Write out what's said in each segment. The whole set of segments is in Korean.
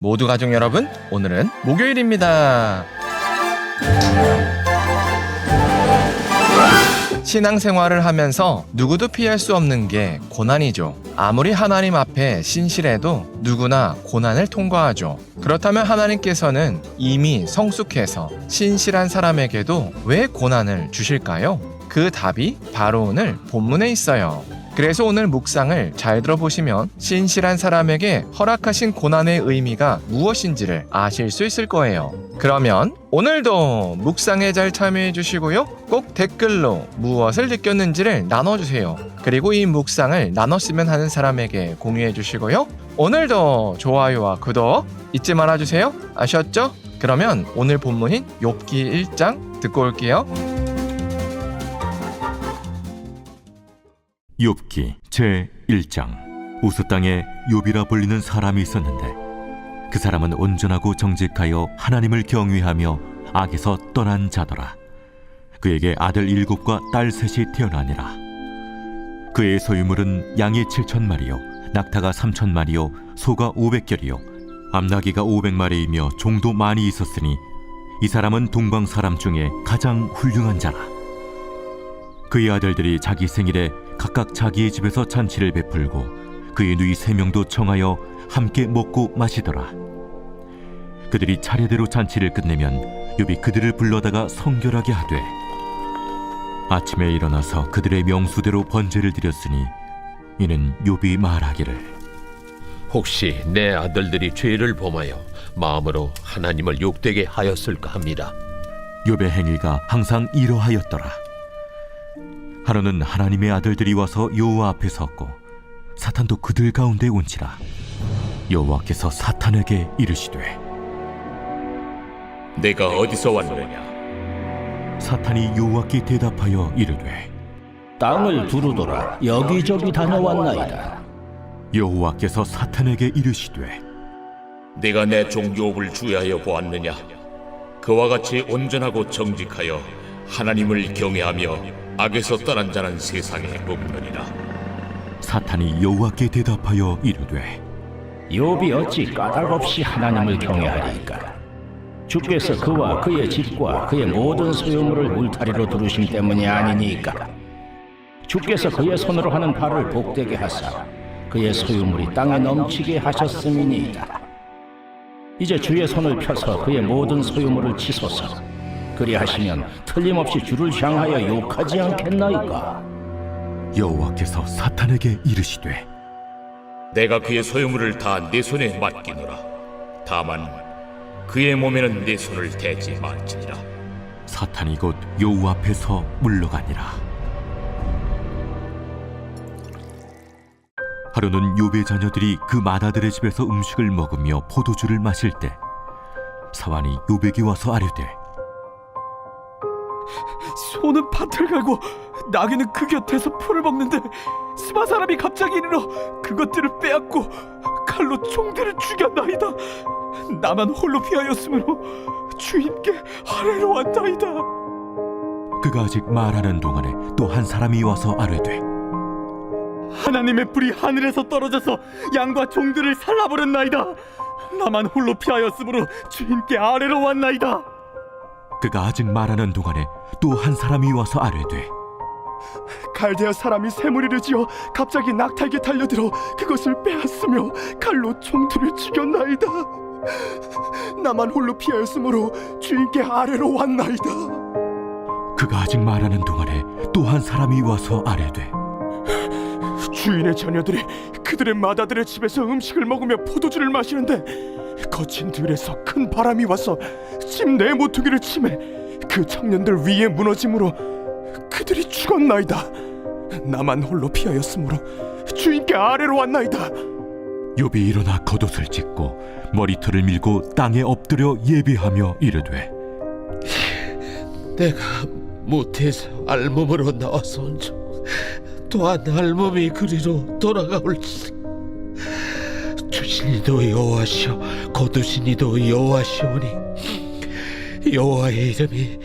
모두 가족 여러분, 오늘은 목요일입니다. 신앙생활을 하면서 누구도 피할 수 없는 게 고난이죠. 아무리 하나님 앞에 신실해도 누구나 고난을 통과하죠. 그렇다면 하나님께서는 이미 성숙해서 신실한 사람에게도 왜 고난을 주실까요? 그 답이 바로 오늘 본문에 있어요. 그래서 오늘 묵상을 잘 들어보시면 신실한 사람에게 허락하신 고난의 의미가 무엇인지를 아실 수 있을 거예요. 그러면 오늘도 묵상에 잘 참여해 주시고요. 꼭 댓글로 무엇을 느꼈는지를 나눠주세요. 그리고 이 묵상을 나눴으면 하는 사람에게 공유해 주시고요. 오늘도 좋아요와 구독 잊지 말아주세요. 아셨죠? 그러면 오늘 본문인 욥기 1장 듣고 올게요. 욥기 제1장. 우스 땅에 욥이라 불리는 사람이 있었는데 그 사람은 온전하고 정직하여 하나님을 경외하며 악에서 떠난 자더라. 그에게 아들 7과 딸 3이 태어나니라. 그의 소유물은 양이 7,000마리요 낙타가 3,000마리요 소가 500결이요 암나귀가 500마리이며 종도 많이 있었으니 이 사람은 동방 사람 중에 가장 훌륭한 자라. 그의 아들들이 자기 생일에 각각 자기의 집에서 잔치를 베풀고 그의 누이 3명도 청하여 함께 먹고 마시더라. 그들이 차례대로 잔치를 끝내면 욥이 그들을 불러다가 성결하게 하되 아침에 일어나서 그들의 명수대로 번제를 드렸으니 이는 욥이 말하기를 혹시 내 아들들이 죄를 범하여 마음으로 하나님을 욕되게 하였을까 합니다. 욥의 행위가 항상 이러하였더라. 하루는 하나님의 아들들이 와서 여호와 앞에 섰고 사탄도 그들 가운데 온지라. 여호와께서 사탄에게 이르시되 내가 어디서 왔느냐? 사탄이 여호와께 대답하여 이르되 땅을 두루돌아 여기저기 다녀왔나이다. 여호와께서 사탄에게 이르시되 내가 내 종 욥을 주의하여 보았느냐? 그와 같이 온전하고 정직하여 하나님을 경외하며 악에서 떠난 자는 세상에 없느니라. 사탄이 여호와께 대답하여 이르되 욥이 어찌 까닭없이 하나님을 경외하리이까? 주께서 그와 그의 집과 그의 모든 소유물을 울타리로 두르심 때문이 아니니까. 주께서 그의 손으로 하는 바를 복되게 하사 그의 소유물이 땅에 넘치게 하셨음이니이다. 이제 주의 손을 펴서 그의 모든 소유물을 치소서. 그리하시면 틀림없이 주를 향하여 욕하지 않겠나이까? 여호와께서 사탄에게 이르시되 내가 그의 소유물을 다 내 손에 맡기노라. 다만 그의 몸에는 내 손을 대지 말지니라. 사탄이 곧 여호와 앞에서 물러가니라. 하루는 욥의 자녀들이 그 맏아들의 집에서 음식을 먹으며 포도주를 마실 때 사환이 욥에게 와서 아뢰되 소는 밭을 갈고 나귀는 그 곁에서 풀을 먹는데 스바 사람이 갑자기 이르러 그것들을 빼앗고 칼로 종들을 죽였나이다. 나만 홀로 피하였으므로 주인께 아뢰러 왔나이다. 그가 아직 말하는 동안에 또 한 사람이 와서 아뢰되 하나님의 불이 하늘에서 떨어져서 양과 종들을 살라버렸나이다. 나만 홀로 피하였으므로 주인께 아뢰러 왔나이다. 그가 아직 말하는 동안에 또 한 사람이 와서 아뢰되 갈대아 사람이 새무리를 지어 갑자기 낙타에게 달려들어 그것을 빼앗으며 칼로 종들을 죽였나이다. 나만 홀로 피하였으므로 주인께 아뢰러 왔나이다. 그가 아직 말하는 동안에 또 한 사람이 와서 아뢰되 주인의 자녀들이 그들의 맏아들의 집에서 음식을 먹으며 포도주를 마시는데 거친 들에서 큰 바람이 와서 집 내 모퉁이를 치매 그 청년들 위에 무너짐으로 그들이 죽었나이다. 나만 홀로 피하였으므로 주인께 아뢰러 왔나이다. 욥이 일어나 겉옷을 찢고 머리털을 밀고 땅에 엎드려 예배하며 이르되 내가 모태에서 알몸으로 나와서온즉 또한 알몸이 그리로 돌아가올지. 주신 이도 여호와시오 거두신 이도 여호와시오니 여호와의 이름이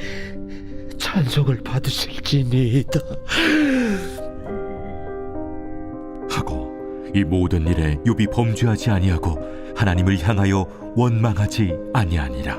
찬송을 받으실지니이다. 하고 이 모든 일에 욥이 범죄하지 아니하고 하나님을 향하여 원망하지 아니하니라.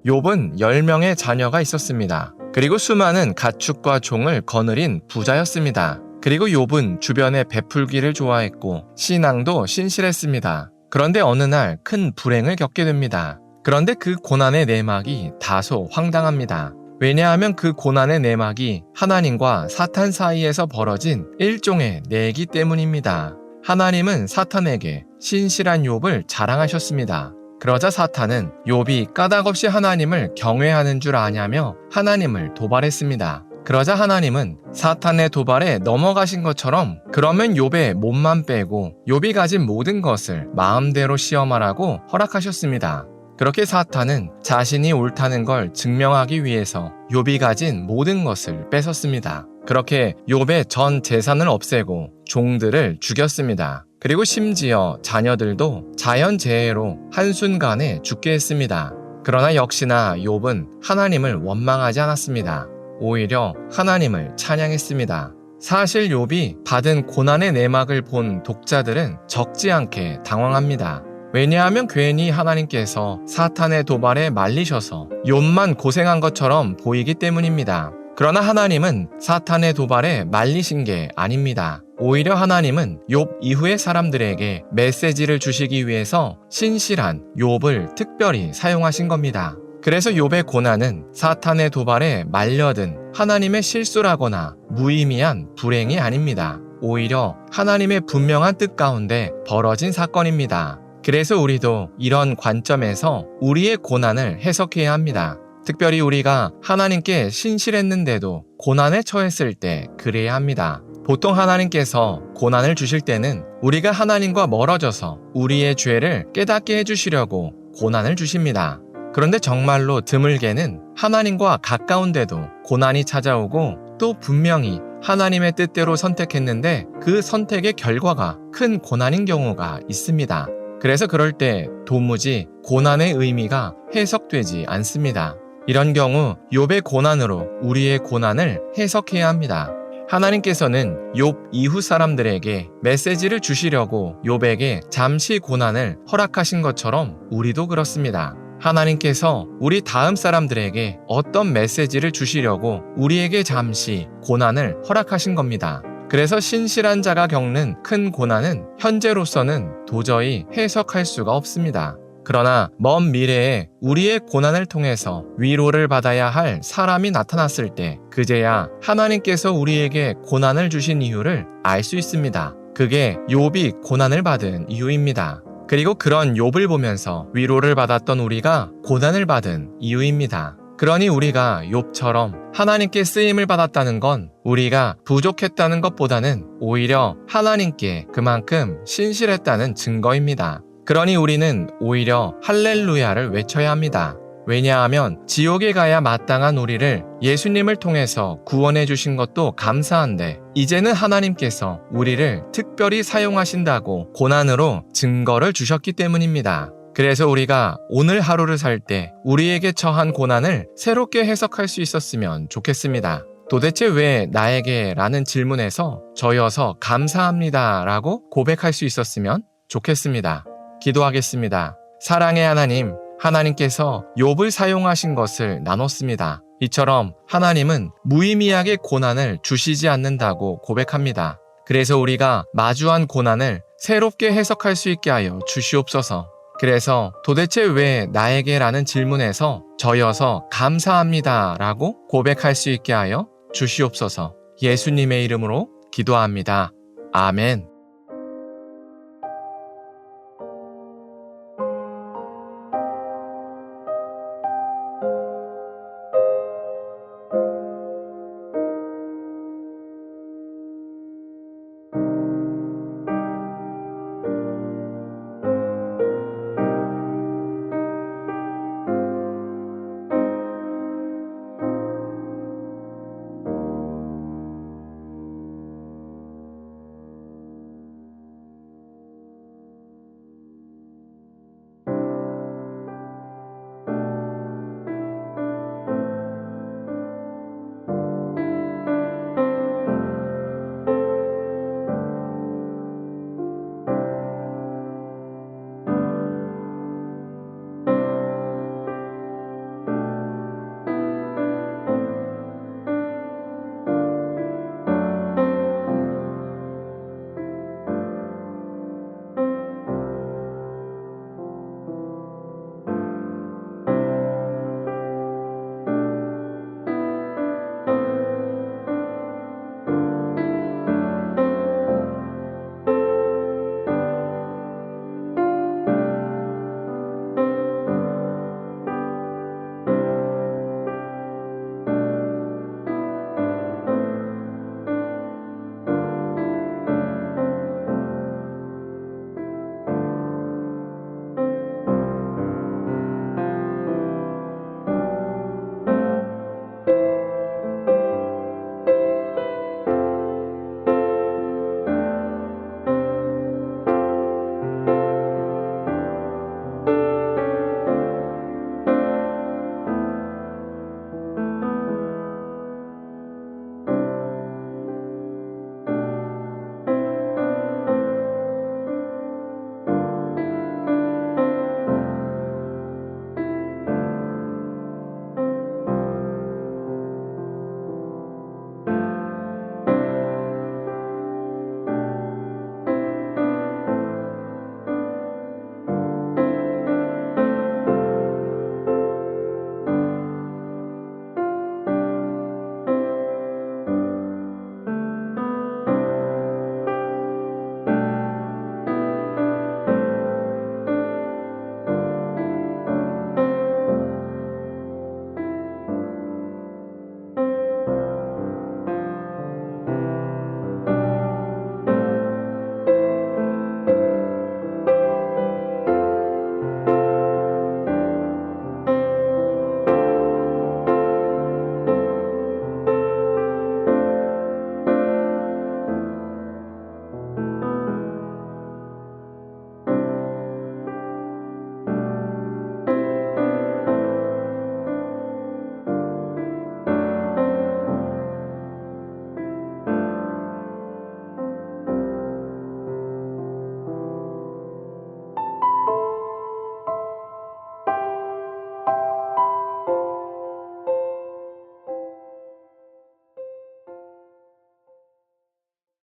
욥은 10명의 자녀가 있었습니다. 그리고 수많은 가축과 종을 거느린 부자였습니다. 그리고 욥은 주변에 베풀기를 좋아했고 신앙도 신실했습니다. 그런데 어느 날 큰 불행을 겪게 됩니다. 그런데 그 고난의 내막이 다소 황당합니다. 왜냐하면 그 고난의 내막이 하나님과 사탄 사이에서 벌어진 일종의 내기 때문입니다. 하나님은 사탄에게 신실한 욥을 자랑하셨습니다. 그러자 사탄은 욥이 까닭없이 하나님을 경외하는 줄 아냐며 하나님을 도발했습니다. 그러자 하나님은 사탄의 도발에 넘어가신 것처럼 그러면 욥의 몸만 빼고 욥이 가진 모든 것을 마음대로 시험하라고 허락하셨습니다. 그렇게 사탄은 자신이 옳다는 걸 증명하기 위해서 욥이 가진 모든 것을 뺏었습니다. 그렇게 욥의 전 재산을 없애고 종들을 죽였습니다. 그리고 심지어 자녀들도 자연재해로 한순간에 죽게 했습니다. 그러나 역시나 욥은 하나님을 원망하지 않았습니다. 오히려 하나님을 찬양했습니다. 사실 욥이 받은 고난의 내막을 본 독자들은 적지 않게 당황합니다. 왜냐하면 괜히 하나님께서 사탄의 도발에 말리셔서 욥만 고생한 것처럼 보이기 때문입니다. 그러나 하나님은 사탄의 도발에 말리신 게 아닙니다. 오히려 하나님은 욥 이후의 사람들에게 메시지를 주시기 위해서 신실한 욥을 특별히 사용하신 겁니다. 그래서 욥의 고난은 사탄의 도발에 말려든 하나님의 실수라거나 무의미한 불행이 아닙니다. 오히려 하나님의 분명한 뜻 가운데 벌어진 사건입니다. 그래서 우리도 이런 관점에서 우리의 고난을 해석해야 합니다. 특별히 우리가 하나님께 신실했는데도 고난에 처했을 때 그래야 합니다. 보통 하나님께서 고난을 주실 때는 우리가 하나님과 멀어져서 우리의 죄를 깨닫게 해주시려고 고난을 주십니다. 그런데 정말로 드물게는 하나님과 가까운데도 고난이 찾아오고 또 분명히 하나님의 뜻대로 선택했는데 그 선택의 결과가 큰 고난인 경우가 있습니다. 그래서 그럴 때 도무지 고난의 의미가 해석되지 않습니다. 이런 경우 욥의 고난으로 우리의 고난을 해석해야 합니다. 하나님께서는 욥 이후 사람들에게 메시지를 주시려고 욥에게 잠시 고난을 허락하신 것처럼 우리도 그렇습니다. 하나님께서 우리 다음 사람들에게 어떤 메시지를 주시려고 우리에게 잠시 고난을 허락하신 겁니다. 그래서 신실한 자가 겪는 큰 고난은 현재로서는 도저히 해석할 수가 없습니다. 그러나 먼 미래에 우리의 고난을 통해서 위로를 받아야 할 사람이 나타났을 때 그제야 하나님께서 우리에게 고난을 주신 이유를 알 수 있습니다. 그게 욥이 고난을 받은 이유입니다. 그리고 그런 욥을 보면서 위로를 받았던 우리가 고난을 받은 이유입니다. 그러니 우리가 욥처럼 하나님께 쓰임을 받았다는 건 우리가 부족했다는 것보다는 오히려 하나님께 그만큼 신실했다는 증거입니다. 그러니 우리는 오히려 할렐루야를 외쳐야 합니다. 왜냐하면 지옥에 가야 마땅한 우리를 예수님을 통해서 구원해 주신 것도 감사한데 이제는 하나님께서 우리를 특별히 사용하신다고 고난으로 증거를 주셨기 때문입니다. 그래서 우리가 오늘 하루를 살 때 우리에게 처한 고난을 새롭게 해석할 수 있었으면 좋겠습니다. 도대체 왜 나에게? 라는 질문에서 저여서 감사합니다 라고 고백할 수 있었으면 좋겠습니다. 기도하겠습니다. 사랑의 하나님, 하나님께서 욥을 사용하신 것을 나눴습니다. 이처럼 하나님은 무의미하게 고난을 주시지 않는다고 고백합니다. 그래서 우리가 마주한 고난을 새롭게 해석할 수 있게 하여 주시옵소서. 그래서 도대체 왜 나에게? 라는 질문에서 저여서 감사합니다 라고 고백할 수 있게 하여 주시옵소서. 예수님의 이름으로 기도합니다. 아멘.